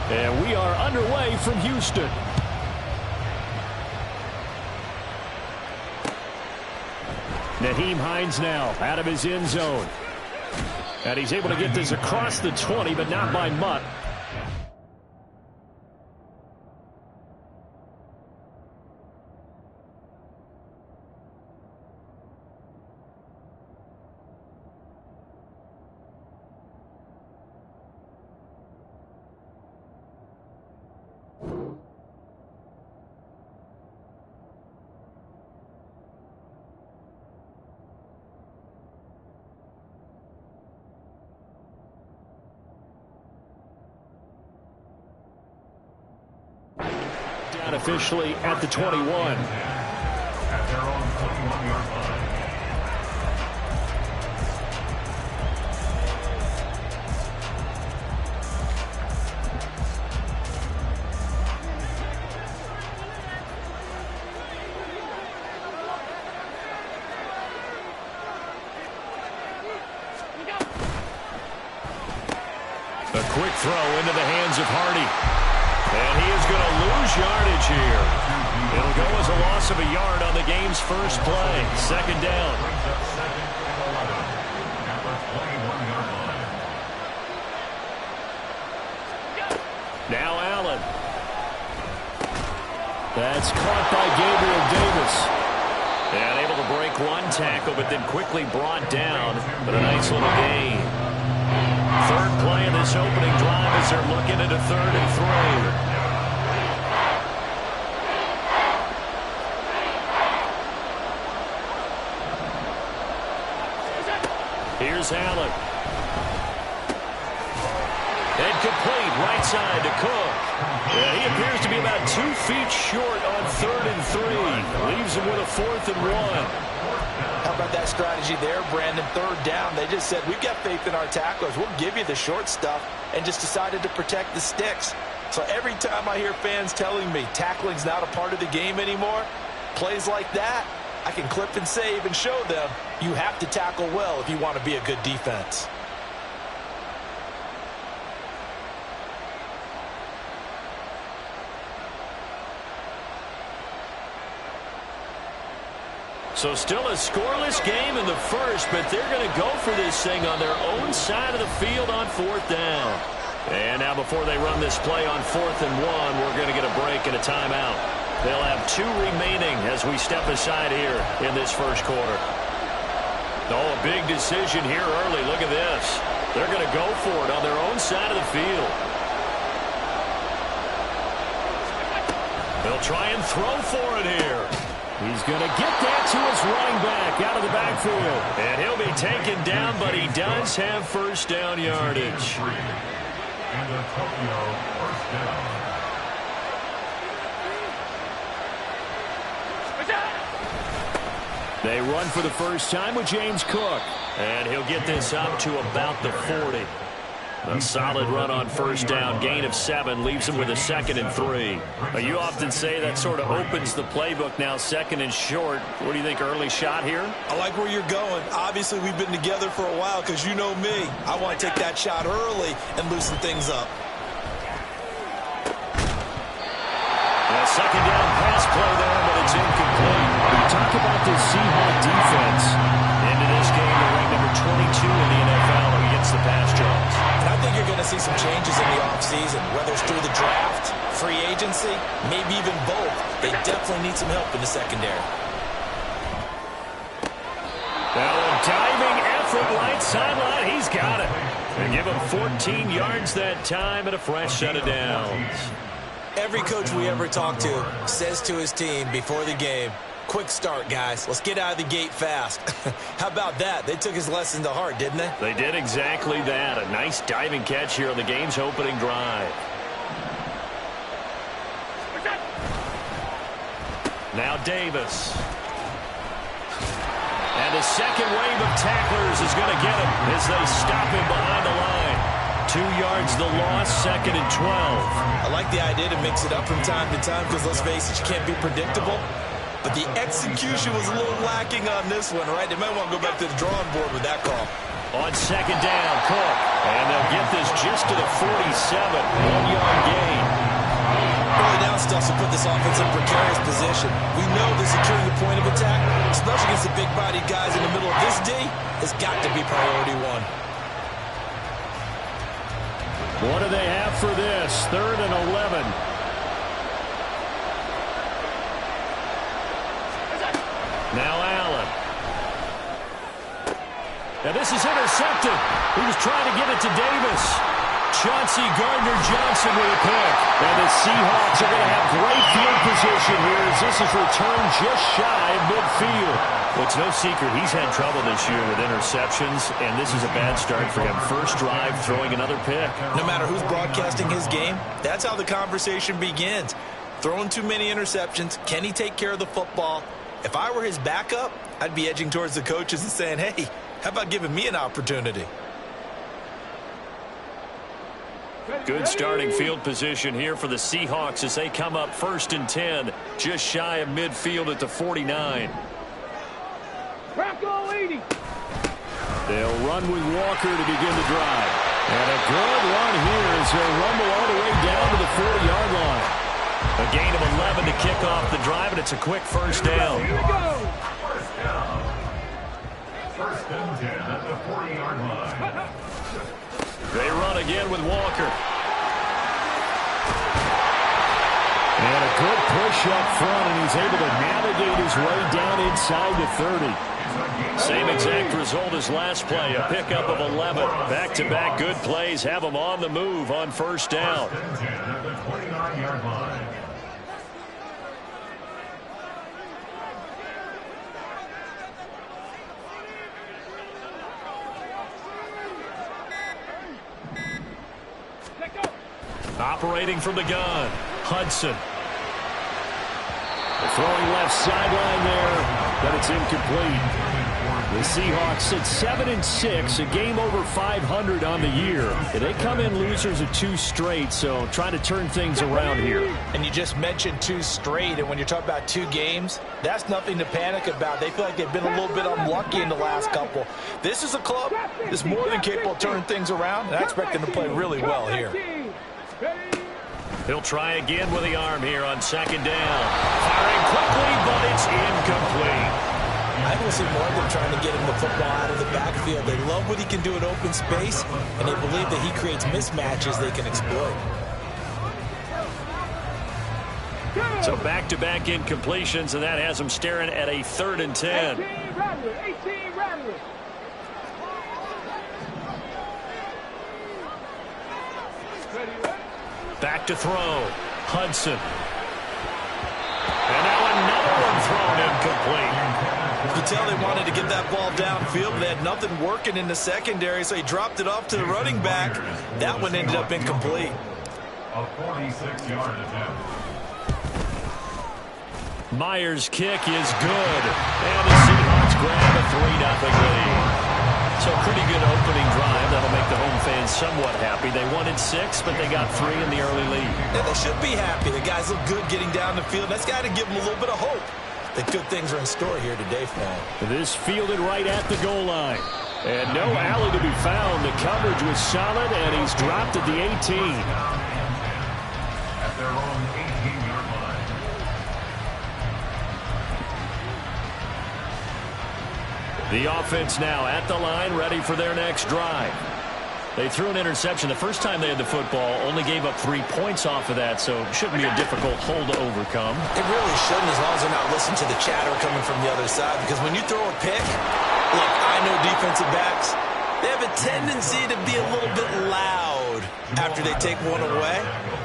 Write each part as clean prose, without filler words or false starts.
And we are underway from Houston. Nyheim Hines now out of his end zone. And he's able to get this across the 20, but not by much. Officially at the 21. At their own 21-yard line. A quick throw into the hands of Hardy. And he is going to lose yardage here. It'll go as a loss of a yard on the game's first play. Second down. Now Allen. That's caught by Gabriel Davis. And able to break one tackle, but then quickly brought down. But a nice little gain. Third play of this opening drive as they're looking at a 3rd and 3. Here's Allen. And complete right side to Cook. He appears to be about 2 feet short on 3rd and 3. Leaves him with a 4th and 1. How about that strategy there, Brandon? 3rd down. They just said, we've got faith in our tacklers. We'll give you the short stuff, and just decided to protect the sticks. So every time I hear fans telling me tackling's not a part of the game anymore, plays like that, I can clip and save and show them you have to tackle well if you want to be a good defense. So still a scoreless game in the first, but they're going to go for this thing on their own side of the field on 4th down. And now before they run this play on 4th and 1, we're going to get a break and a timeout. They'll have 2 remaining as we step aside here in this first quarter. Oh, a big decision here early. Look at this. They're going to go for it on their own side of the field. They'll try and throw for it here. He's going to get that to his running back out of the backfield. And he'll be taken down, but he does have first down yardage. And the Tokyo first down. They run for the first time with James Cook. And he'll get this up to about the 40. A solid run on first down. Gain of 7 leaves him with a 2nd and 3. You often say that sort of opens the playbook now, 2nd and short. What do you think, early shot here? I like where you're going. Obviously, we've been together for a while because you know me. I want to take that shot early and loosen things up. A second down pass play there, but it's incomplete. We talk about this Seahawk defense. Into this game, they're ranked number 22 in the NFL against the pass drops. And I think you're going to see some changes in the offseason, whether it's through the draft, free agency, maybe even both. They definitely need some help in the secondary. Now a diving effort right sideline. He's got it. And give him 14 yards that time and a fresh set of downs. Every coach we ever talk to says to his team before the game, quick start, guys. Let's get out of the gate fast. How about that? They took his lesson to heart, didn't they? They did exactly that. A nice diving catch here on the game's opening drive. Now Davis. And the second wave of tacklers is going to get him as they stop him behind the line. 2 yards the loss, 2nd and 12. I like the idea to mix it up from time to time because, let's face it, you can't be predictable. But the execution was a little lacking on this one, right? They might want to go back to the drawing board with that call. On second down, Cook. And they'll get this just to the 47. 1 yard gain. stuff to put this offense in precarious position. We know that securing the point of attack, especially against the big-bodied guys in the middle of this D, has got to be priority one. What do they have for this? 3rd and 11. Now Allen. Now this is intercepted. He was trying to get it to Davis. Chauncey Gardner-Johnson with a pick. And the Seahawks are going to have great field position here as this is returned just shy of midfield. Well, it's no secret he's had trouble this year with interceptions, and this is a bad start for him. First drive, throwing another pick. No matter who's broadcasting his game, that's how the conversation begins. Throwing too many interceptions, can he take care of the football? If I were his backup, I'd be edging towards the coaches and saying, hey, how about giving me an opportunity? Good starting field position here for the Seahawks as they come up 1st and 10, just shy of midfield at the 49. They'll run with Walker to begin the drive. And a good run here as they'll rumble all the way down to the 40-yard line. A gain of 11 to kick off the drive, and it's a quick first down. Here we go. First down. 1st and 10 at the 40-yard line. They run again with Walker. And a good push up front, and he's able to navigate his way down inside the 30. Same exact result as last play, a pickup of 11. Back-to-back good plays have them on the move on 1st down. 1st and 10 at the 29-yard line. Operating from the gun, Hudson. Throwing left sideline there, but it's incomplete. The Seahawks sit 7-6, a game over 500 on the year. And they come in losers of 2 straight, so trying to turn things around here. And you just mentioned 2 straight, and when you're talking about 2 games, that's nothing to panic about. They feel like they've been a little bit unlucky in the last couple. This is a club that's more than capable of turning things around, and I expect them to play really well here. He'll try again with the arm here on 2nd down. Firing quickly, but it's incomplete. I will see more of them trying to get him the football out of the backfield. They love what he can do in open space, and they believe that he creates mismatches they can exploit. So back-to-back incompletions, and that has them staring at a 3rd and 10. 18 Rattler. Back to throw. Hudson. And now another one thrown incomplete. You could tell they wanted to get that ball downfield, but they had nothing working in the secondary, so he dropped it off to the running back. That one ended up incomplete. A 46-yard attempt. Myers' kick is good. And the Seahawks grab a 3-0 lead. So pretty good opening drive. That'll make the home fans somewhat happy. They wanted 6, but they got 3 in the early lead. Yeah, they should be happy. The guys look good getting down the field. That's got to give them a little bit of hope that good things are in store here today for them. This fielded right at the goal line. And no alley to be found. The coverage was solid, and he's dropped at the 18. At their own 18-yard line. The offense now at the line, ready for their next drive. They threw an interception the first time they had the football, only gave up 3 points off of that, so it shouldn't be a difficult hole to overcome. It really shouldn't, as long as they're not listening to the chatter coming from the other side, because when you throw a pick, look, I know defensive backs, they have a tendency to be a little bit loud after they take one away,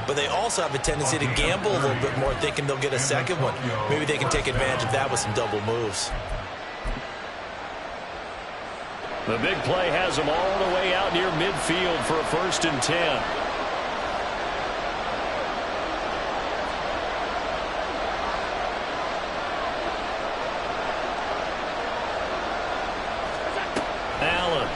but they also have a tendency to gamble a little bit more, thinking they'll get a second one. Maybe they can take advantage of that with some double moves. The big play has them all the way out near midfield for a 1st and 10. Allen.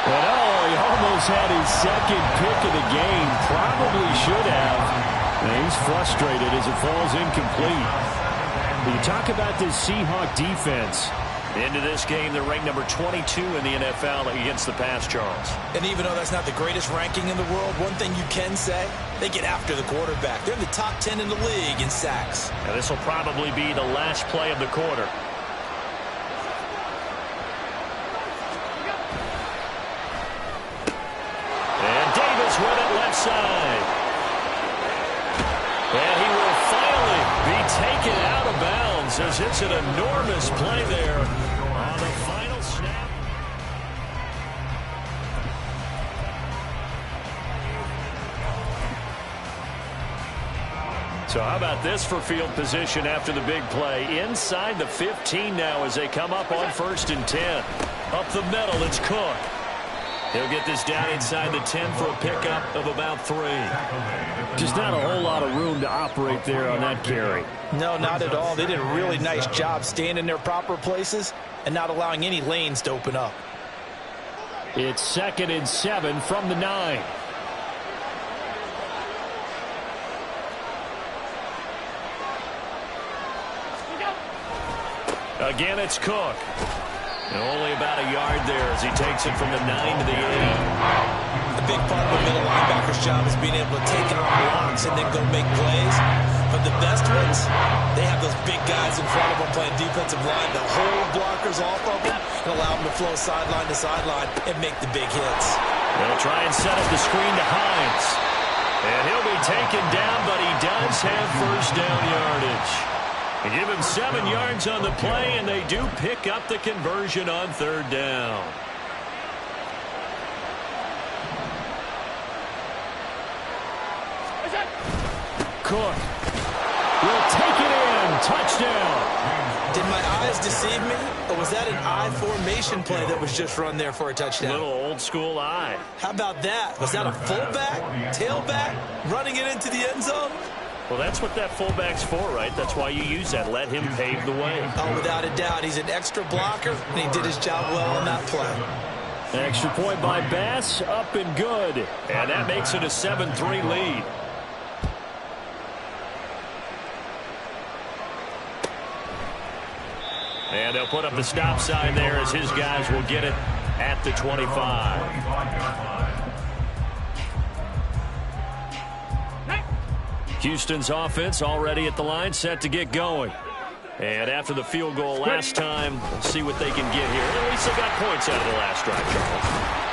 And he almost had his 2nd pick of the game. Probably should have. And he's frustrated as it falls incomplete. You talk about this Seahawk defense. Into this game, they're ranked number 22 in the NFL against the pass, Charles. And even though that's not the greatest ranking in the world, one thing you can say, they get after the quarterback. They're in the top 10 in the league in sacks. Now, this will probably be the last play of the quarter. And Davis with it left side. And he will finally be taken out of bounds as it's an enormous play there on the final snap. So how about this for field position after the big play? Inside the 15 now as they come up on 1st and 10. Up the middle, it's Cook. He'll get this down inside the 10 for a pickup of about 3. Just not a whole lot of room to operate there on that carry. No, not at all. They did a really nice job staying in their proper places and not allowing any lanes to open up. It's 2nd and 7 from the 9. Again, it's Cook. And only about a yard there as he takes it from the 9 to the 8. The big part of the middle linebacker's job is being able to take it on blocks and then go make plays. But the best ones, they have those big guys in front of them playing defensive line that hold blockers off of them and allow them to flow sideline to sideline and make the big hits. They'll try and set up the screen to Hines. And he'll be taken down, but he does have first down yardage. They give him 7 yards on the play, and they do pick up the conversion on 3rd down. Cook will take it in. Touchdown. Did my eyes deceive me, or was that an I formation play that was just run there for a touchdown? Little old school eye. How about that? Was that a fullback, tailback, running it into the end zone? Well, that's what that fullback's for, right? That's why you use that. Let him pave the way. Oh, without a doubt. He's an extra blocker, and he did his job well on that play. Extra point by Bass, up and good. And that makes it a 7-3 lead. And they'll put up the stop sign there as his guys will get it at the 25. Houston's offense already at the line, set to get going. And after the field goal last time, we'll see what they can get here. At least they got points out of the last drive, Charles.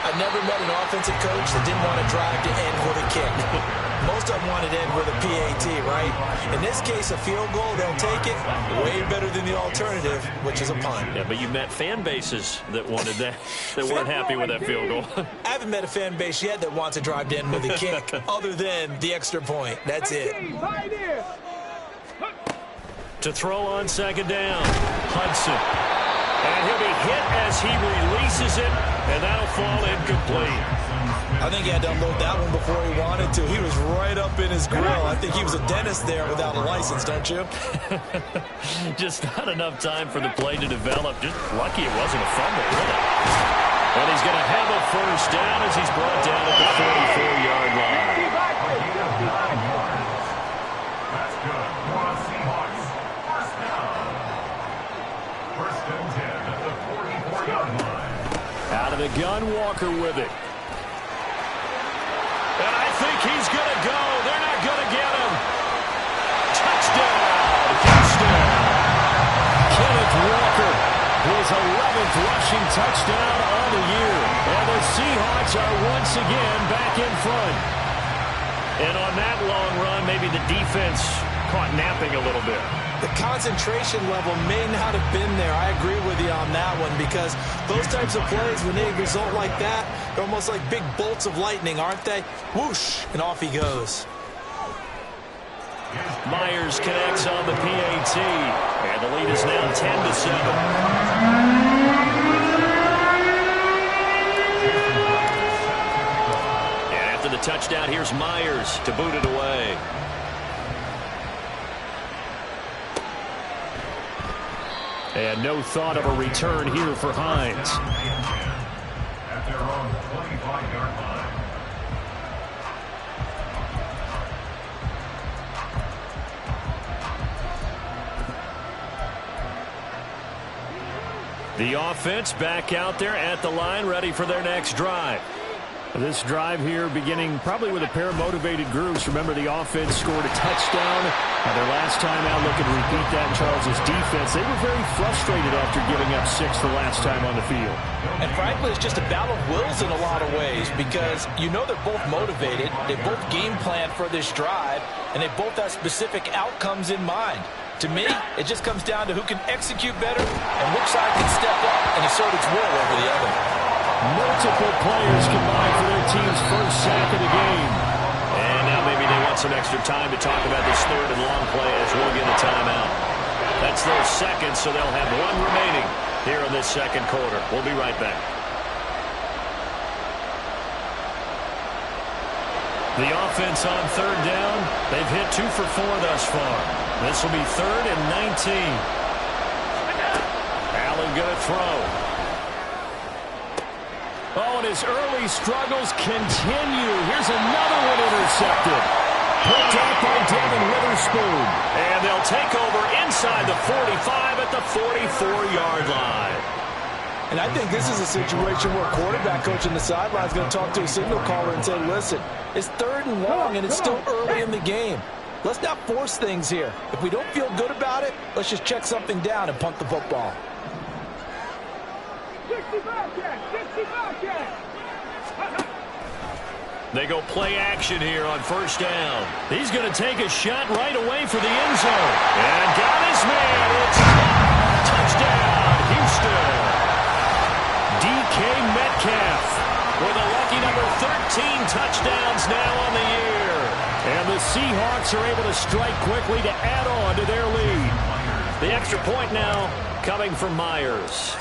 I never met an offensive coach that didn't want to drive to end with a kick. Most of them wanted to end with a PAT, right? In this case, a field goal, they'll take it. Way better than the alternative, which is a punt. Yeah, but you met fan bases that wanted that, that weren't happy with that field goal. I haven't met a fan base yet that wants to drive to end with a kick, other than the extra point. That's it. To throw on 2nd down, Hudson. And he'll be hit as he releases it, and that'll fall incomplete. I think he had to unload that one before he wanted to. He was right up in his grill. I think he was a dentist there without a license, don't you? Just not enough time for the play to develop. Just lucky it wasn't a fumble, really. And he's going to have a first down as he's brought down at the 44-yard line. That's good. Come on, Seahawks. First down. 1st and 10 at the 44-yard line. Out of the gun, Walker with it. And I think he's going to go. They're not going to get him. Touchdown, Houston. Kenneth Walker, his 11th rushing touchdown on the year. And the Seahawks are once again back in front. And on that long run, maybe the defense caught napping a little bit. The concentration level may not have been there. I agree with you on that one, because those types of plays, when they result like that, they're almost like big bolts of lightning, aren't they? Whoosh, and off he goes. Myers connects on the PAT, and the lead is now 10-7. And after the touchdown, here's Myers to boot it away. And no thought of a return here for Hines. At their own 25-yard line. The offense back out there at the line, ready for their next drive. This drive here beginning probably with a pair of motivated groups. Remember, the offense scored a touchdown. Their last time out, looking to repeat that in Charles' defense. They were very frustrated after giving up 6 the last time on the field. And frankly, it's just a battle of wills in a lot of ways because you know they're both motivated. They both game plan for this drive, and they both have specific outcomes in mind. To me, it just comes down to who can execute better and which side can step up and assert its will over the other. Multiple players combined for their team's first sack of the game. And now maybe they want some extra time to talk about this third and long play as we'll get a timeout. That's their second, so they'll have one remaining here in this second quarter. We'll be right back. The offense on third down. They've hit 2 for 4 thus far. This will be 3rd and 19. Allen going to throw. Oh, and his early struggles continue. Here's another one intercepted. Picked up by Devin Witherspoon. And they'll take over inside the 45 at the 44-yard line. And I think this is a situation where quarterback coach on the sideline is going to talk to a signal caller and say, listen, it's 3rd and long and it's still early in the game. Let's not force things here. If we don't feel good about it, let's just check something down and punt the football. 65 catch, 65 catch. They go play action here on first down. He's going to take a shot right away for the end zone. And got his man. It's touchdown, Houston. DK Metcalf with a lucky number 13 touchdowns now on the year. And the Seahawks are able to strike quickly to add on to their lead. The extra point now coming from Myers.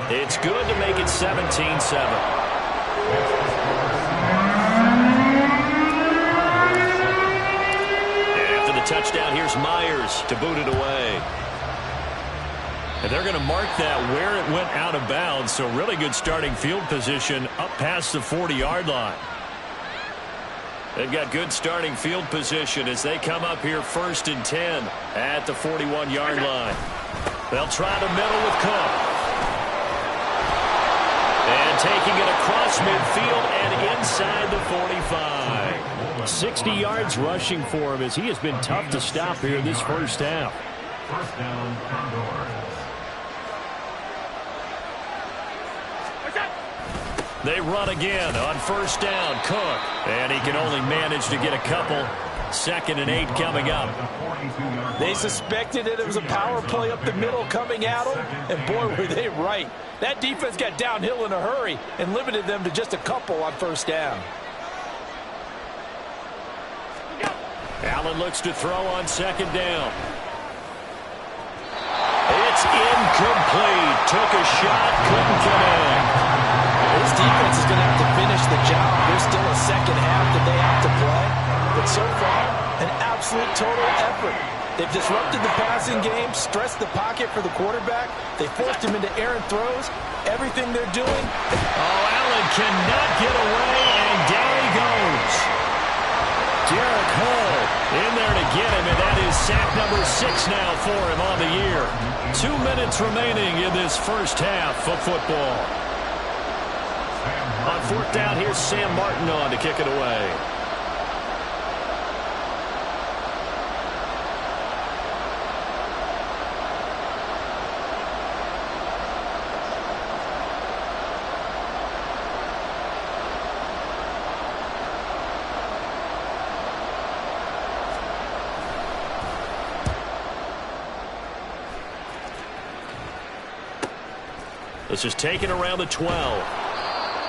It's good to make it 17-7. After the touchdown, here's Myers to boot it away. And they're going to mark that where it went out of bounds, so really good starting field position up past the 40-yard line. They've got good starting field position as they come up here 1st and 10 at the 41-yard line. They'll try the middle with Cook. And taking it across midfield and inside the 45. 60 yards rushing for him as he has been tough to stop here this first half. First down, Condors. They run again on first down. Cook. And he can only manage to get a couple. 2nd and 8 coming up. They suspected it was a power play up the middle coming at them, and boy, were they right. That defense got downhill in a hurry and limited them to just a couple on first down. Allen looks to throw on 2nd down. It's incomplete. Took a shot, couldn't connect. This defense is going to have to finish the job. There's still a second half that they have to play. But so far, an absolute total effort. They've disrupted the passing game, stressed the pocket for the quarterback. They forced him into errant throws. Everything they're doing. Oh, Allen cannot get away, and down he goes. Derek Hull in there to get him, and that is sack number 6 now for him on the year. 2 minutes remaining in this first half of football. On 4th down, here's Sam Martin on to kick it away. This is taken around the 12.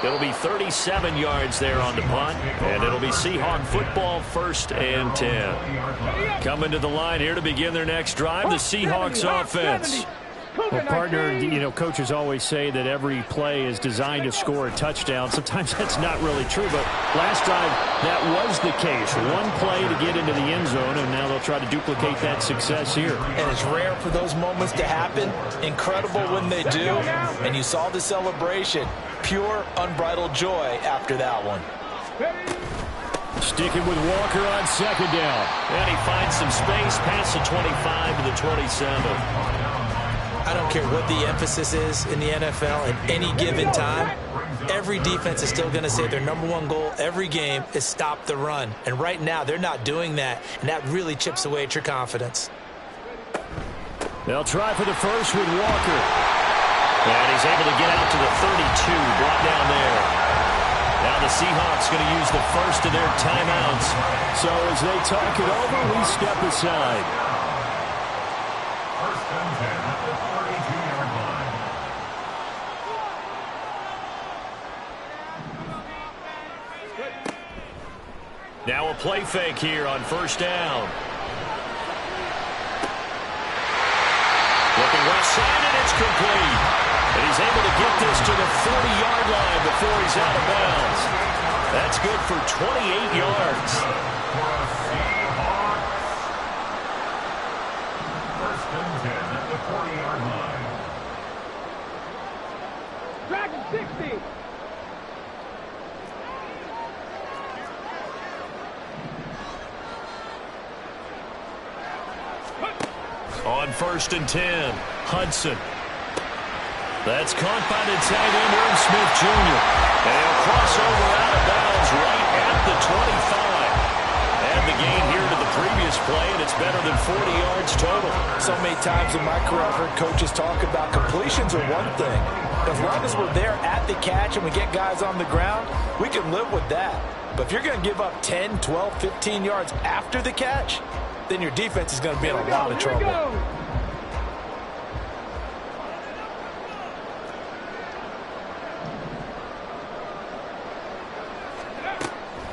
It'll be 37 yards there on the punt, and it'll be Seahawk football 1st and 10. Coming to the line here to begin their next drive, the Seahawks offense. Well, partner, you know, coaches always say that every play is designed to score a touchdown. Sometimes that's not really true, but last drive, that was the case. One play to get into the end zone, and now they'll try to duplicate that success here. And it's rare for those moments to happen. Incredible when they do. And you saw the celebration. Pure, unbridled joy after that one. Sticking with Walker on second down. And he finds some space past the 25 to the 27. I don't care what the emphasis is in the NFL at any given time. Every defense is still going to say their #1 goal every game is stop the run. And right now, they're not doing that, and that really chips away at your confidence. They'll try for the first with Walker. And he's able to get out to the 32, brought down there. Now the Seahawks going to use the first of their timeouts. So as they talk it over, we step aside. First and 10 at the 32-yard line. Now a play fake here on first down. Looking left side, and it's complete. And he's able to get this to the 40-yard line before he's out of bounds. That's good for 28 yards. First and 10 at the 40-yard line. Dragon 60. On first and 10, Hudson. That's caught by the tight end, Irv Smith Jr. And he'll cross over out of bounds right at the 25. And the gain here to the previous play, and it's better than 40 yards total. So many times in my career, I've heard coaches talk about completions are one thing. As long as we're there at the catch and we get guys on the ground, we can live with that. But if you're going to give up 10, 12, 15 yards after the catch, then your defense is going to be in a lot of trouble.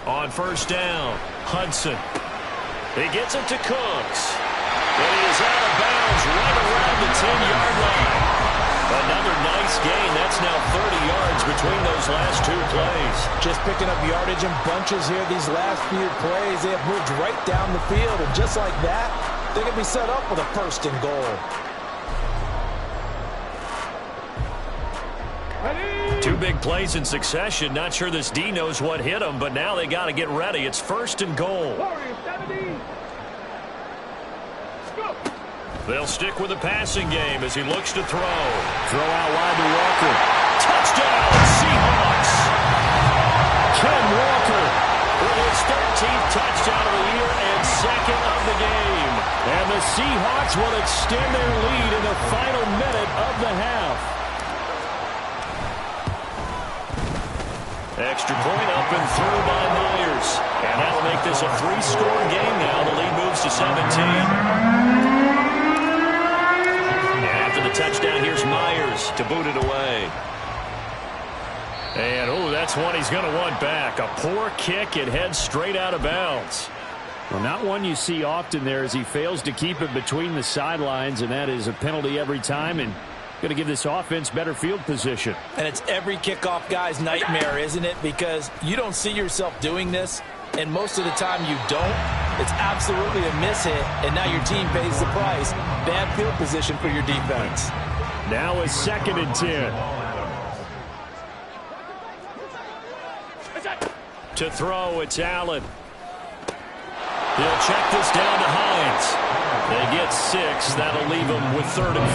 On first down, Hudson. He gets it to Cooks. And he is out of bounds right around the 10-yard line. Another nice gain. That's now 30 yards between those last two plays. Just picking up yardage in bunches here these last few plays. They have moved right down the field, and just like that, they're going to be set up with a first and goal. Two big plays in succession. Not sure this D knows what hit him, but now they got to get ready. It's first and goal. They'll stick with the passing game as he looks to throw. Throw out wide to Walker. Touchdown, Seahawks! Ken Walker with his 13th touchdown of the year and second of the game. And the Seahawks will extend their lead in the final minute of the half. Extra point up and through by Myers. And that'll make this a 3-score game now. The lead moves to 17. After the touchdown, here's Myers to boot it away. And, oh, that's one he's going to want back. A poor kick. It heads straight out of bounds. Well, not one you see often there as he fails to keep it between the sidelines, and that is a penalty every time, and going to give this offense better field position. And it's every kickoff guy's nightmare, isn't it? Because you don't see yourself doing this, and most of the time you don't. It's absolutely a mishit, and now your team pays the price. Bad field position for your defense. Now a second and 10. To throw, it's Allen. He'll check this down to Hines. They get 6. That'll leave them with 3rd and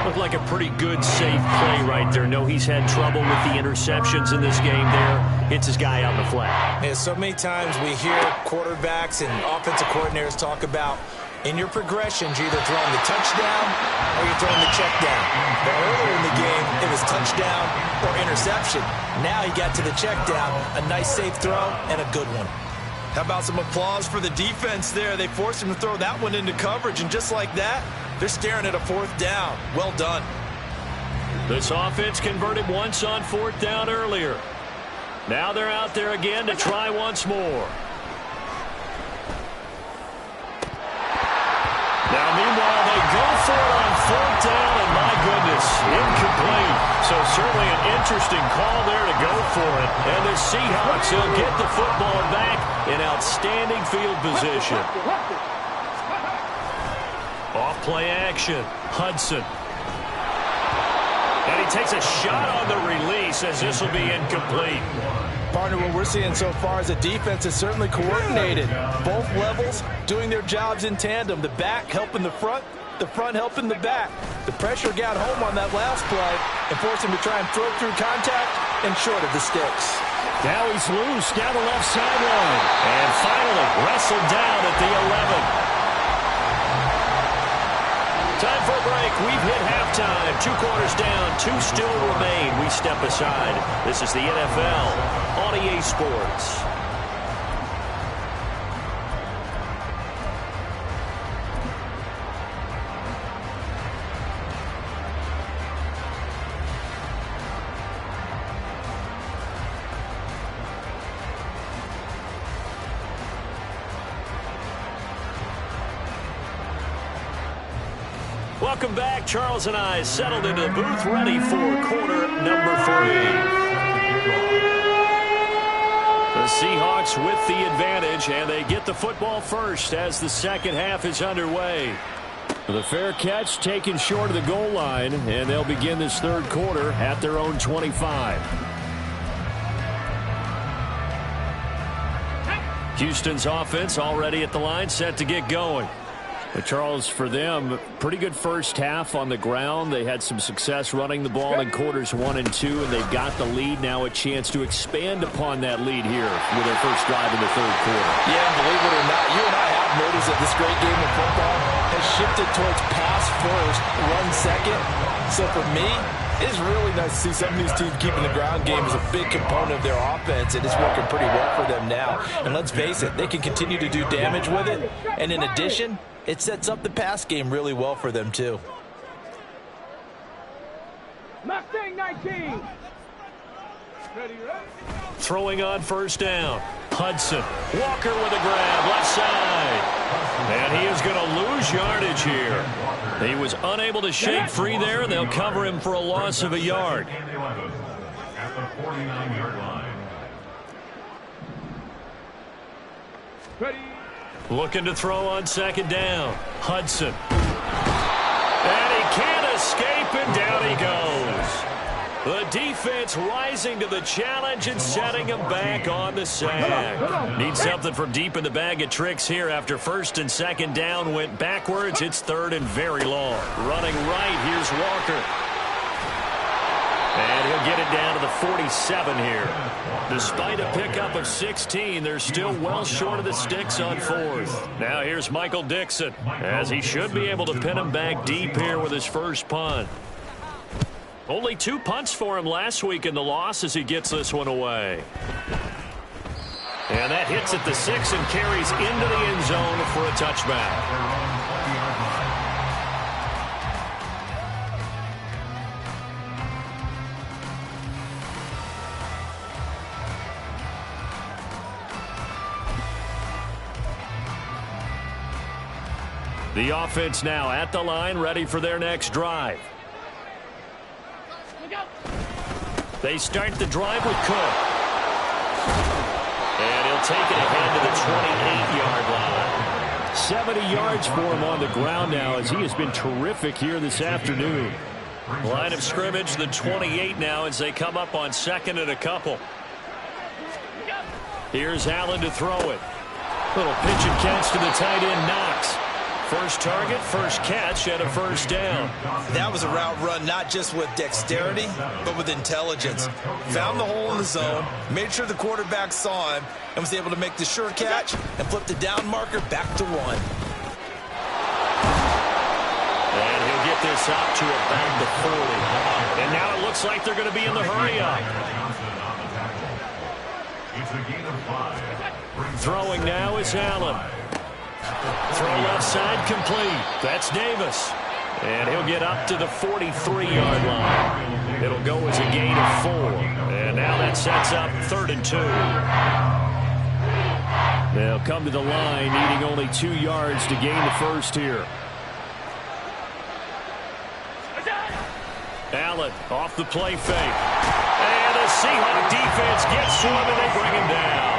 4. Looked like a pretty good, safe play right there. No, he's had trouble with the interceptions in this game there. Hits his guy out in the flat. Yeah, so many times we hear quarterbacks and offensive coordinators talk about in your progressions, you're either throwing the touchdown or you're throwing the check down. But earlier in the game, it was touchdown or interception. Now he got to the check down, a nice safe throw, and a good one. How about some applause for the defense there? They forced him to throw that one into coverage, and just like that, they're staring at a 4th down. Well done. This offense converted once on 4th down earlier. Now they're out there again to try once more. Now, meanwhile, they go for it on 4th down, and my goodness, incomplete. So certainly an interesting call there to go for it. And the Seahawks will get the football back in outstanding field position. Off play action, Hudson. And he takes a shot on the release as this will be incomplete. Partner, what we're seeing so far is the defense is certainly coordinated. Both levels doing their jobs in tandem. The back helping the front helping the back. The pressure got home on that last play and forced him to try and throw through contact and short of the sticks. Now he's loose down the left sideline. And finally wrestled down at the 11. Time for a break. We've hit halftime. 2 quarters down. 2 still remain. We step aside. This is the NFL on EA Sports. Welcome back. Charles and I settled into the booth, ready for quarter number 3. The Seahawks with the advantage, and they get the football first as the second half is underway. The fair catch taken short of the goal line, and they'll begin this third quarter at their own 25. Houston's offense already at the line, set to get going. Charles, for them, pretty good first half on the ground. They had some success running the ball in quarters 1 and 2, and they've got the lead. Now a chance to expand upon that lead here with their first drive in the third quarter. Yeah, believe it or not, you and I have noticed that this great game of football has shifted towards pass first, run second. So for me, it's really nice to see some of these teams keeping the ground game as a big component of their offense, and it's working pretty well for them now. And let's face it, they can continue to do damage with it. And in addition, it sets up the pass game really well for them, too. Mustang 19. Ready, right? Throwing on first down. Hudson. Walker with a grab, left side. And he is going to lose yardage here. He was unable to shake free there, and they'll cover him for a loss of a yard. At the 49-yard line. Ready. Looking to throw on second down. Hudson. And he can't escape, and down he goes. The defense rising to the challenge and setting him back on the sack. Need something from deep in the bag of tricks here after first and second down went backwards. It's third and very long. Running right, here's Walker. And he'll get it down to the 47 here. Despite a pickup of 16, they're still well short of the sticks on fourth. Now here's Michael Dixon, as he should be able to pin him back deep here with his first punt. Only 2 punts for him last week in the loss as he gets this one away. And that hits at the 6 and carries into the end zone for a touchback. The offense now at the line, ready for their next drive. They start the drive with Cook. And he'll take it ahead to the 28-yard line. 70 yards for him on the ground now as he has been terrific here this afternoon. Line of scrimmage, the 28 now as they come up on second and a couple. Here's Allen to throw it. Little pitch and catch to the tight end, Knox. First target, first catch, and a first down. That was a route run not just with dexterity, but with intelligence. Found the hole in the zone, made sure the quarterback saw him, and was able to make the sure catch and flip the down marker back to 1. And he'll get this up to about the 40. And now it looks like they're going to be in the hurry-up. Throwing now is Allen. Throw left side complete. That's Davis. And he'll get up to the 43-yard line. It'll go as a gain of 4. And now that sets up 3rd and 2. They'll come to the line needing only 2 yards to gain the first here. Allen off the play fake. And the Seahawk defense gets to him and they bring him down.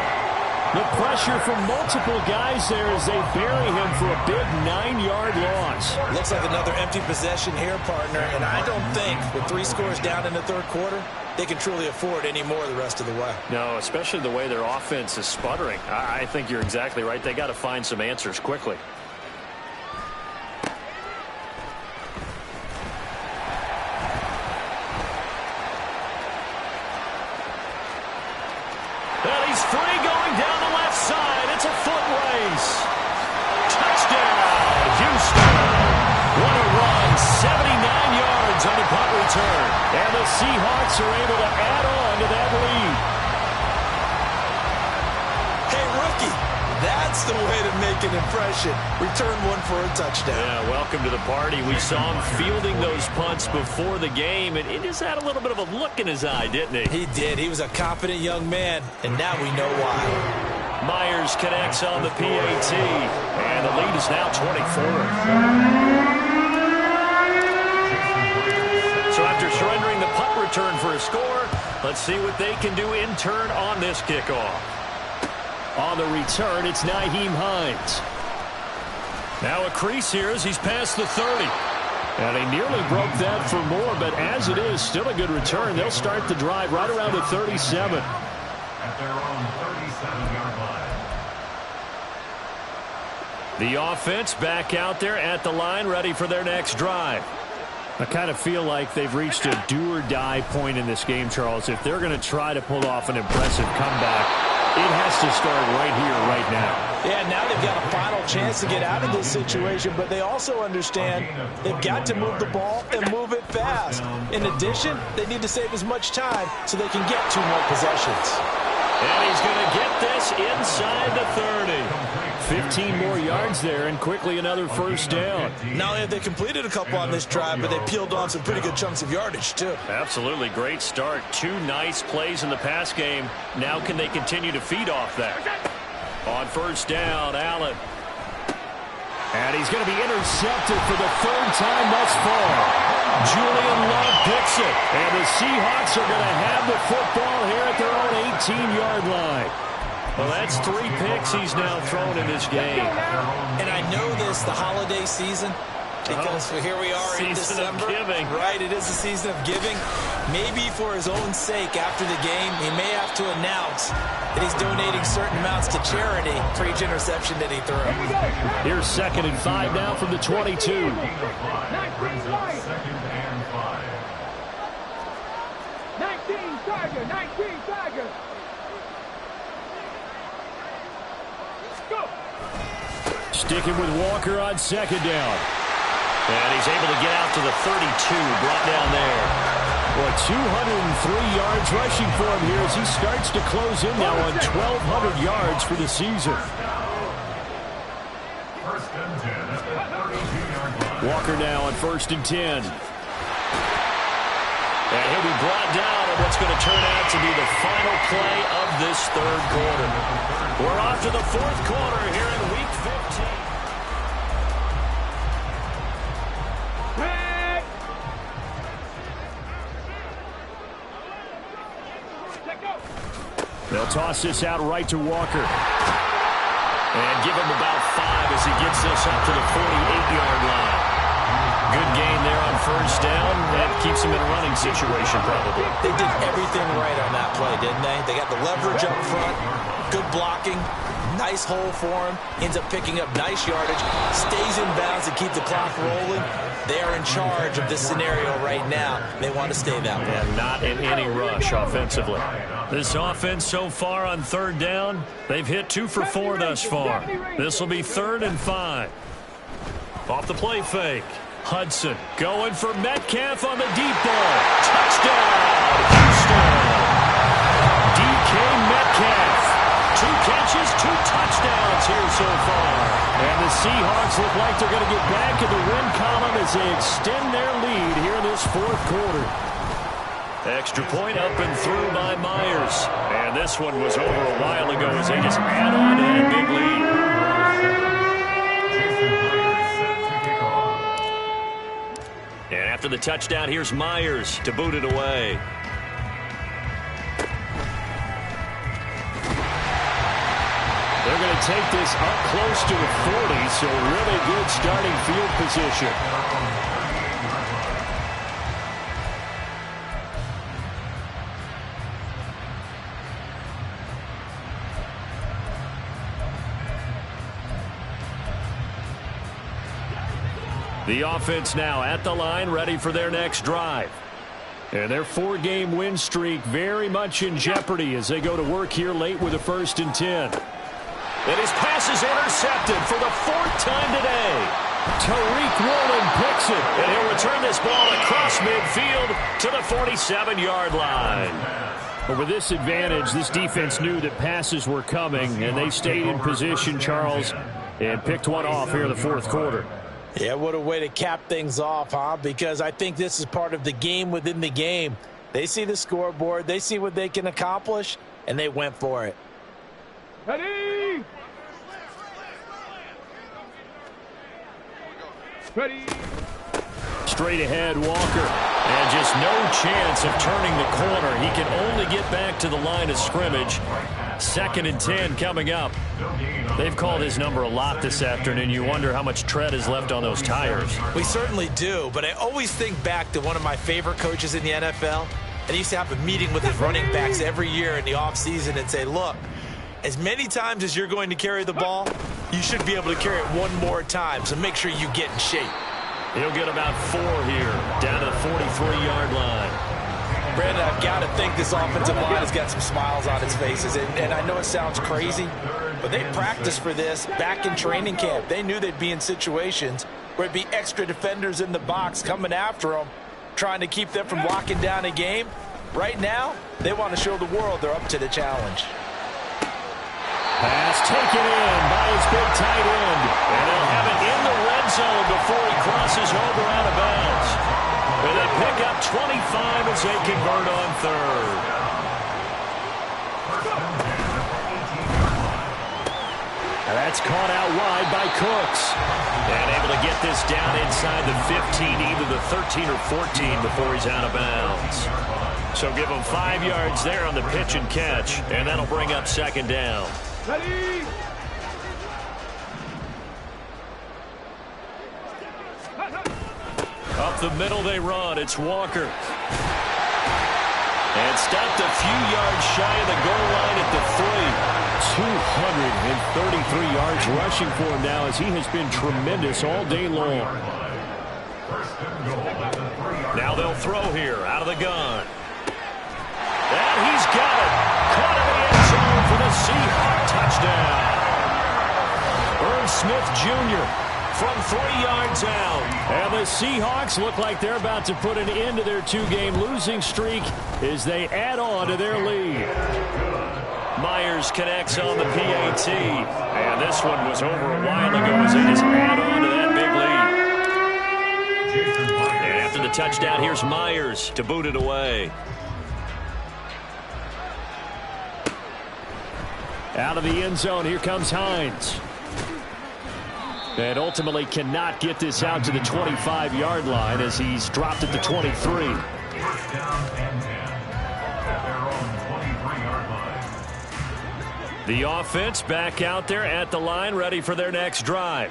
The pressure from multiple guys there as they bury him for a big 9-yard loss. Looks like another empty possession here, partner, and I don't think with 3 scores down in the third quarter, they can truly afford any more the rest of the way. No, especially the way their offense is sputtering. I think you're exactly right. They got to find some answers quickly. And he's free going down the left side. It's a foot race. Touchdown, Houston. What a run. 79 yards on the punt return. And the Seahawks are able to add on to that lead. Hey, rookie, that's the way to make an impression. Return one for a touchdown. Yeah, welcome to the party. We saw him fielding those punts before the game, and he just had a little bit of a look in his eye, didn't he? He did. He was a confident young man, and now we know why. Myers connects on the PAT, and the lead is now 24. So after surrendering the punt return for a score, let's see what they can do in turn on this kickoff. On the return, it's Nyheim Hines. Now a crease here as he's past the 30. And he nearly broke that for more, but as it is, still a good return. They'll start the drive right around the 37. At their own 37-yard line. The offense back out there at the line, ready for their next drive. I kind of feel like they've reached a do-or-die point in this game, Charles. If they're going to try to pull off an impressive comeback, it has to start right here, right now. Yeah, now they've got a final chance to get out of this situation, but they also understand they've got to move the ball and move it fast. In addition, they need to save as much time so they can get 2 more possessions. And he's going to get this inside the 30. 15 more yards there, and quickly another first down. Not only have they completed a couple on this drive, but they peeled on some pretty good chunks of yardage, too. Absolutely great start. 2 nice plays in the pass game. Now can they continue to feed off that? On first down, Allen. And he's going to be intercepted for the 3rd time thus far. Julian Love picks it. And the Seahawks are going to have the football here at their own 18-yard line. Well, that's 3 picks he's now thrown in this game. And I know this, the holiday season, because here we are in December. Season of giving. Right, it is the season of giving. Maybe for his own sake after the game, he may have to announce that he's donating certain amounts to charity for each interception that he threw. Here's 2nd and 5 now from the 22. Brings up 2nd and 5. 19 Tiger, 19 Tiger. Go. Sticking with Walker on 2nd down. And he's able to get out to the 32, brought down there. Well, 203 yards rushing for him here as he starts to close in now on 1,200 yards for the season. 1st and 10 at the 32-yard line. Walker now on 1st and 10. And he'll be brought down on what's going to turn out to be the final play of this 3rd quarter. We're off to the 4th quarter here in Week 15. They'll toss this out right to Walker. And give him about 5 as he gets this up to the 48-yard line. Good gain there on first down. That keeps him in a running situation probably. They did everything right on that play, didn't they? They got the leverage up front, good blocking, nice hole for him, ends up picking up nice yardage, stays in bounds to keep the clock rolling. They are in charge of this scenario right now. They want to stay that way. And not in any rush offensively. This offense so far on 3rd down, they've hit 2 for 4 thus far. This will be 3rd and 5. Off the play fake. Hudson going for Metcalf on the deep ball. Touchdown, Houston. DK Metcalf. 2 catches, 2 touchdowns here so far. And the Seahawks look like they're going to get back in the win column as they extend their lead here in this 4th quarter. Extra point up and through by Myers. And this one was over a while ago as they just add on to that big lead. And after the touchdown, here's Myers to boot it away. they take this up close to the 40, so really good starting field position. The offense now at the line, ready for their next drive. And their 4-game win streak very much in jeopardy as they go to work here late with a 1st and 10. And his pass is intercepted for the 4th time today. Tariq Woolen picks it, and he'll return this ball across midfield to the 47-yard line. But with this advantage, this defense knew that passes were coming, and they stayed in position, Charles, and picked one off here in the 4th quarter. Yeah, what a way to cap things off, huh? Because I think this is part of the game within the game. They see the scoreboard, they see what they can accomplish, and they went for it. Ready? Ready? Straight ahead, Walker. And just no chance of turning the corner. He can only get back to the line of scrimmage. 2nd and 10 coming up. They've called his number a lot this afternoon. You wonder how much tread is left on those tires. We certainly do, but I always think back to one of my favorite coaches in the NFL. And he used to have a meeting with his running backs every year in the offseason and say, look, as many times as you're going to carry the ball, you should be able to carry it one more time, so make sure you get in shape. He'll get about 4 here, down to the 43-yard line. Brandon, I've got to think this offensive line has got some smiles on its faces. And I know it sounds crazy, but they practiced for this back in training camp. They knew they'd be in situations where it'd be extra defenders in the box coming after them, trying to keep them from locking down a game. Right now, they want to show the world they're up to the challenge. Pass taken in by his big tight end. And they'll have it in the red zone before he crosses over out of bounds. And they pick up 25 as they convert on 3rd. And that's caught out wide by Cooks. And able to get this down inside the 15, either the 13 or 14 before he's out of bounds. So give him 5 yards there on the pitch and catch. And that'll bring up 2nd down. Ready? Up the middle they run. It's Walker. And stopped a few yards shy of the goal line at the 3. 233 yards rushing for him now as he has been tremendous all day long. Now they'll throw here out of the gun. And he's got it. Caught in the end zone for the Seahawk touchdown. Irv Smith Jr. from 3 yards out. And the Seahawks look like they're about to put an end to their 2-game losing streak as they add on to their lead. Myers connects on the PAT. And this one was over a while ago as they just add on to that big lead. And after the touchdown, here's Myers to boot it away. Out of the end zone, here comes Hines. And ultimately cannot get this out to the 25-yard line as he's dropped at the 23. First down and 10 at their own 23-yard line. The offense back out there at the line, ready for their next drive.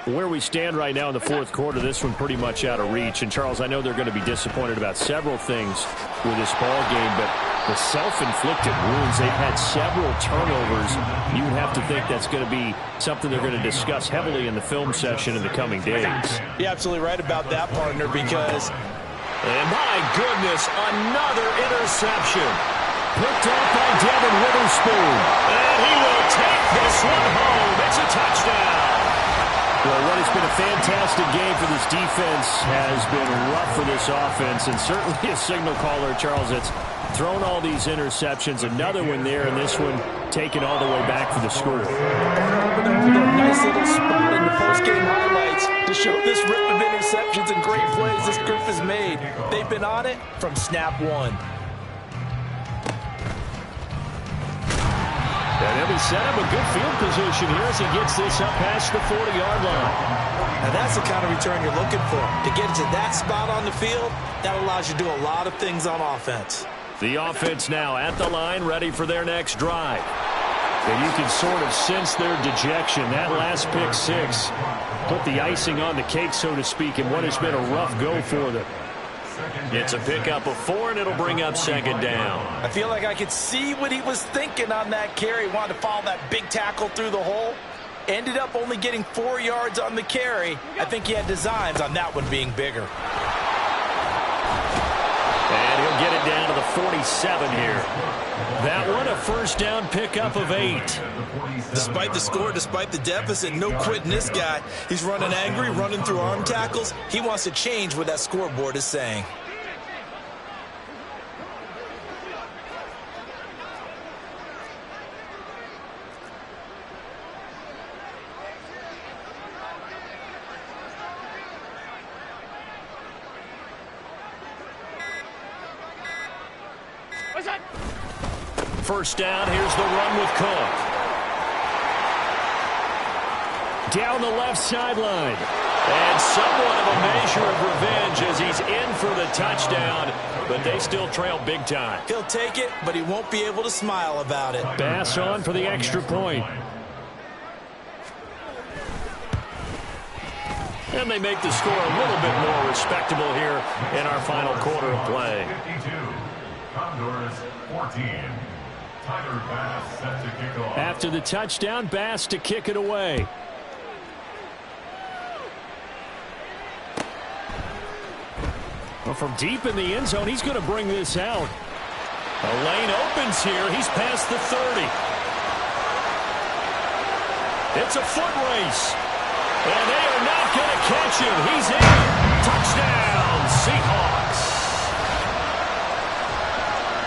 Where we stand right now in the 4th quarter, this one pretty much out of reach. And, Charles, I know they're going to be disappointed about several things with this ball game, but the self-inflicted wounds, they've had several turnovers. You would have to think that's going to be something they're going to discuss heavily in the film session in the coming days. You're absolutely right about that, partner, because... And my goodness, another interception. Picked up by Devin Witherspoon. And he will take this one home. It's a touchdown. Well, what has been a fantastic game for this defense has been rough for this offense, and certainly a signal caller, Charles, that's thrown all these interceptions. Another one there, and this one taken all the way back for the score. Nice little spot in the post-game highlights to show this rip of interceptions and great plays this group has made. They've been on it from snap one. And they'll be set up a good field position here as he gets this up past the 40-yard line. And that's the kind of return you're looking for. To get to that spot on the field, that allows you to do a lot of things on offense. The offense now at the line, ready for their next drive. And you can sort of sense their dejection. That last pick six put the icing on the cake, so to speak, in what has been a rough go for them. It's a pickup of 4, and it'll bring up second down. I feel like I could see what he was thinking on that carry. He wanted to follow that big tackle through the hole. Ended up only getting 4 yards on the carry. I think he had designs on that one being bigger. And he'll get it down to the 47 here. That one, a first down pickup of 8. Despite the score, despite the deficit, no quitting this guy. He's running angry, running through arm tackles. He wants to change what that scoreboard is saying. First down, here's the run with Cook. Down the left sideline. And somewhat of a measure of revenge as he's in for the touchdown, but they still trail big time. He'll take it, but he won't be able to smile about it. Bass on for the extra point. And they make the score a little bit more respectable here in our final quarter of play. 52, Condors 14. Tyler Bass set to kick off. After the touchdown, Bass to kick it away. Well, from deep in the end zone, he's going to bring this out. A lane opens here. He's past the 30. It's a foot race. And they are not going to catch him. He's in. Touchdown, Seahawks.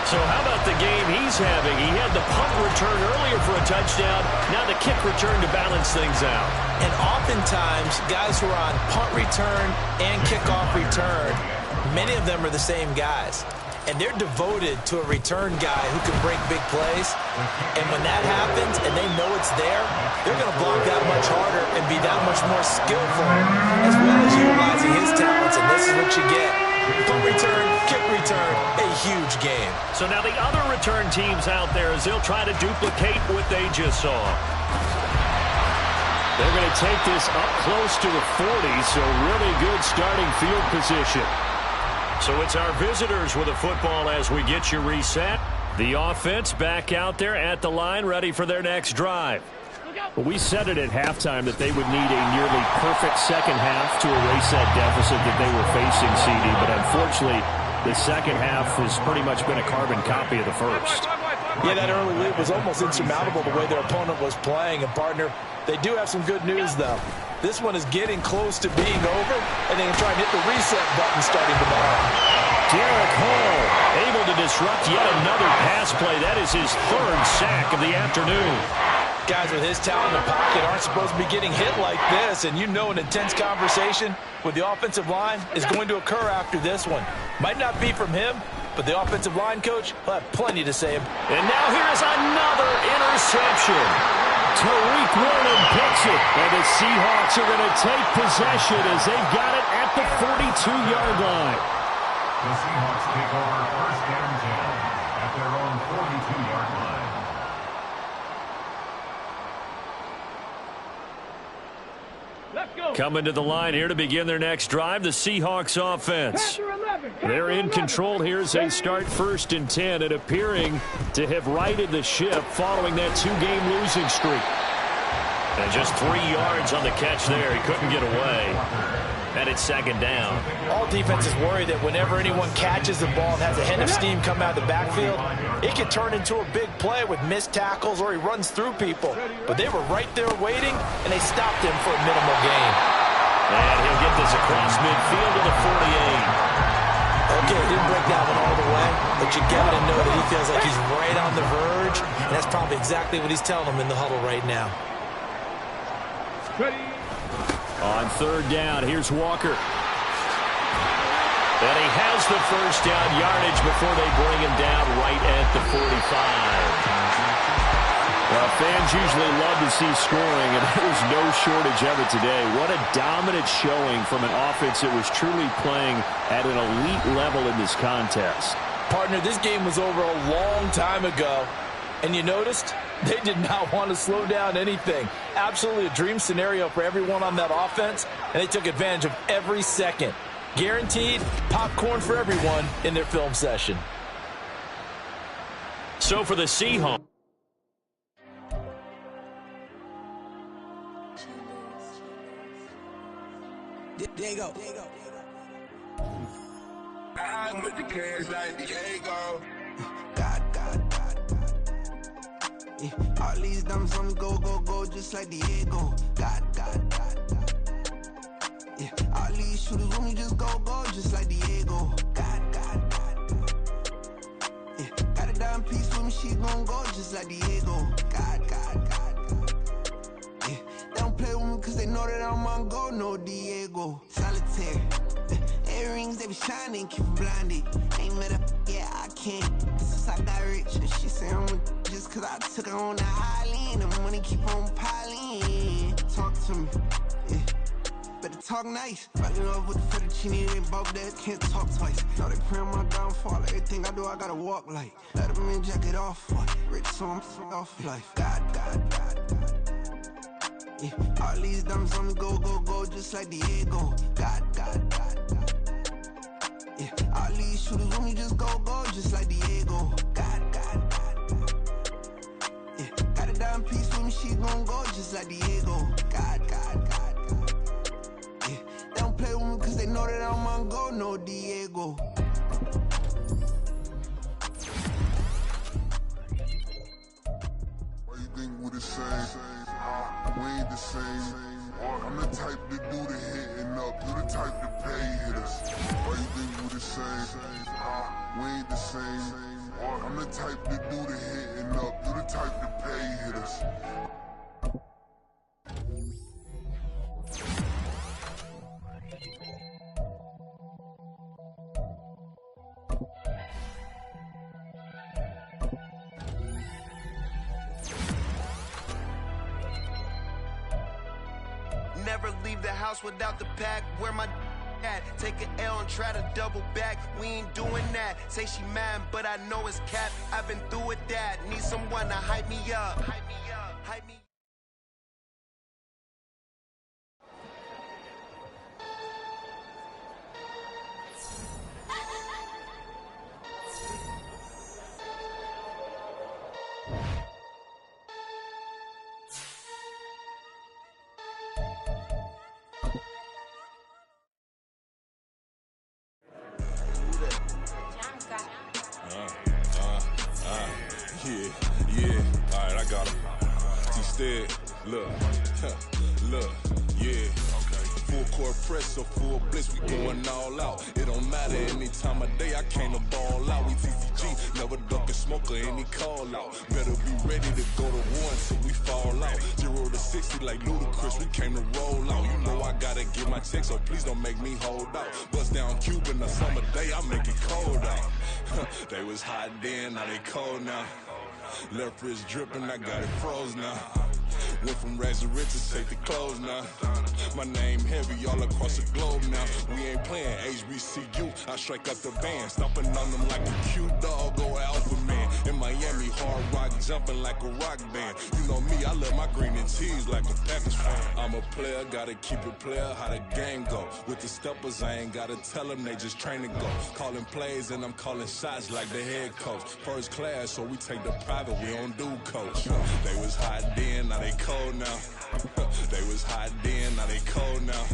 So how about the game he's having? He had the punt return earlier for a touchdown. Now the kick return to balance things out. And oftentimes, guys who are on punt return and kickoff return, many of them are the same guys. And they're devoted to a return guy who can break big plays. And when that happens and they know it's there, they're going to block that much harder and be that much more skillful, as well as utilizing his talents. And this is what you get. Punt return, kick return, a huge game. So now the other return teams out there as they'll try to duplicate what they just saw. They're going to take this up close to the 40, so really good starting field position. So it's our visitors with the football as we get you reset. The offense back out there at the line, ready for their next drive. Well, we said it at halftime that they would need a nearly perfect second half to erase that deficit that they were facing, CD. But unfortunately, the second half has pretty much been a carbon copy of the first. Yeah, that early lead was almost insurmountable the way their opponent was playing. And, partner, they do have some good news, though. This one is getting close to being over, and they can try and hit the reset button starting tomorrow. Derek Hall able to disrupt yet another pass play. That is his 3rd sack of the afternoon. Guys with his talent in the pocket aren't supposed to be getting hit like this, and you know an intense conversation with the offensive line is going to occur after this one. Might not be from him, but the offensive line coach will have plenty to say. And now here's another interception. Tariq Woolen picks it, and the Seahawks are going to take possession as they've got it at the 42-yard line. The Seahawks take over first and 10 at their own 42-yard line. Coming to the line here to begin their next drive, the Seahawks offense. They're in control here as they start 1st and 10 and appearing to have righted the ship following that 2-game losing streak. And just 3 yards on the catch there. He couldn't get away. And it's second down. All defenses worry that whenever anyone catches the ball and has a head of steam come out of the backfield, it can turn into a big play with missed tackles or he runs through people. But they were right there waiting, and they stopped him for a minimal gain. And he'll get this across midfield to the 48. Okay, he didn't break that one all the way, but you got to know that he feels like he's right on the verge, and that's probably exactly what he's telling them in the huddle right now. Ready. On 3rd down, here's Walker. And he has the first down yardage before they bring him down right at the 45. Well, fans usually love to see scoring, and there was no shortage of it today. What a dominant showing from an offense that was truly playing at an elite level in this contest. Partner, this game was over a long time ago, And you noticed they did not want to slow down anything. Absolutely a dream scenario for everyone on that offense, and they took advantage of every second. Guaranteed popcorn for everyone in their film session. So for the Seahawks. There you go. I'm with the cash like Gggg. God. Yeah. All these dumps on me go, just like Diego. God. Yeah. All these shooters with me just go, just like Diego. God. Yeah. Got a dime piece with me, she gon' go just like Diego. God. Yeah. They don't play with me cause they know that I'm on go, no Diego. Solitaire. Earrings, they be shining, keep them blinded. Ain't met up, yeah, I can't. Since I got rich, and she say I'm just cause I took her on the island. The money keep on piling. Talk to me, yeah. Better talk nice. Fucking up with the fettuccine, they both that can't talk twice. Know they pray on my downfall. Everything I do, I gotta walk like. Let them in, jacket off. Rich, so I'm off life. God. Yeah. All these dumps on me go, just like Diego. God. Yeah. All these shooters with me just go, just like Diego. God. Yeah. Got a dime piece with me, she gon' go just like Diego. God. Yeah. They don't play with me cause they know that I'm on go, no Diego. Why you think we the same? We ain't the same. I'm the type to do the hitting up, you the type to pay hitters. Why you think we the same? We ain't the same. I'm the type to do the hitting up, you the type to pay hitters. Never leave the house without the pack. Where my at? Take an L and try to double back. We ain't doing that. Say she mad, but I know it's cap. I've been through with that. Need someone to hype me up. Hype me. Yeah, alright, I got him. Instead, look, yeah. Full court press, so full blitz, we going all out. It don't matter any time of day, I came to ball out. We TCG, never duck a smoker, any call out. Better be ready to go to war until we fall out. 0 to 60 like Ludacris, we came to roll out. You know I gotta get my check, so please don't make me hold out. Bust down Cuban, a summer day, I make it cold out. They was hot then, now they cold now. Left wrist dripping, I got it froze now. Went from rags to riches, take the clothes now. My name heavy all across the globe now. We ain't playing HBCU, I strike up the band. Stomping on them like a cute dog or alpha man. In Miami, hard rock jumping like a rock band. You know me, I love my green and cheese like a Packers fan. I'm a player, gotta keep it player, how the game go. With the steppers, I ain't gotta tell them, they just train to go. Calling plays and I'm calling shots like the head coach. First class, so we take the private, we don't do coach. They was hot then, now they cold now. They was hot then, now they cold now.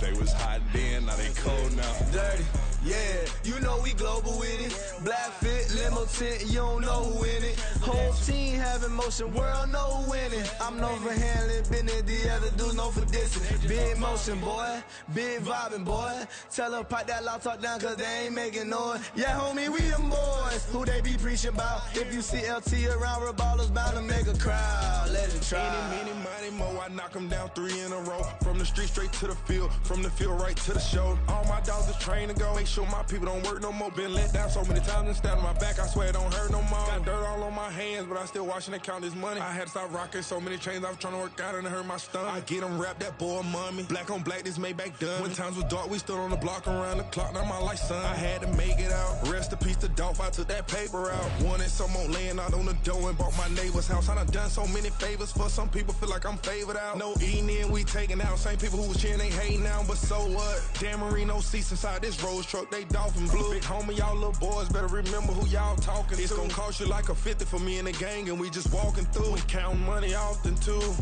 They was hot then, now they cold now. Dirty, yeah, you know we global with it. Black fit, limo tint, you don't know who in it. Whole team having motion, world know who winning. I'm known for handling business, the other dudes known for dissing. Big motion, boy, big vibing, boy. Tell them pipe that loud talk down, cause they ain't making noise. Yeah, homie, we them boys, who they be preaching about. If you see LT around, Reballo's bound to make a crowd. Let it try. Any, money, mo, I knock them down 3 in a row. From the street straight to the field, from the field right to the show. All my dogs are trained to go. Make sure my people don't work no more. Been let down so many times and stand on my back, I swear it don't hurt no more. Got dirt all on my hands, but I still watching and count this money. I had to stop rocking so many chains, I was trying to work out and it hurt my stomach. I get them wrapped, that boy mommy. Black on black, this Maybach done. When times was dark, we stood on the block around the clock, now my life son. I had to make it out. Rest in peace to Dolph, I took that paper out. Wanted some more laying out on the dough and bought my neighbor's house. I done done so many favors for some people, feel like I'm favored out. No eating in, we taking out. Same people who was cheering, they hating now, but so what? Dan Marino seats inside this Rolls truck, they Dolphin blue. Big homie, y'all little boys better remember who y'all talking to. It's gonna cost you like a 50 for me and the gang, and we just walking through. We counting money often too.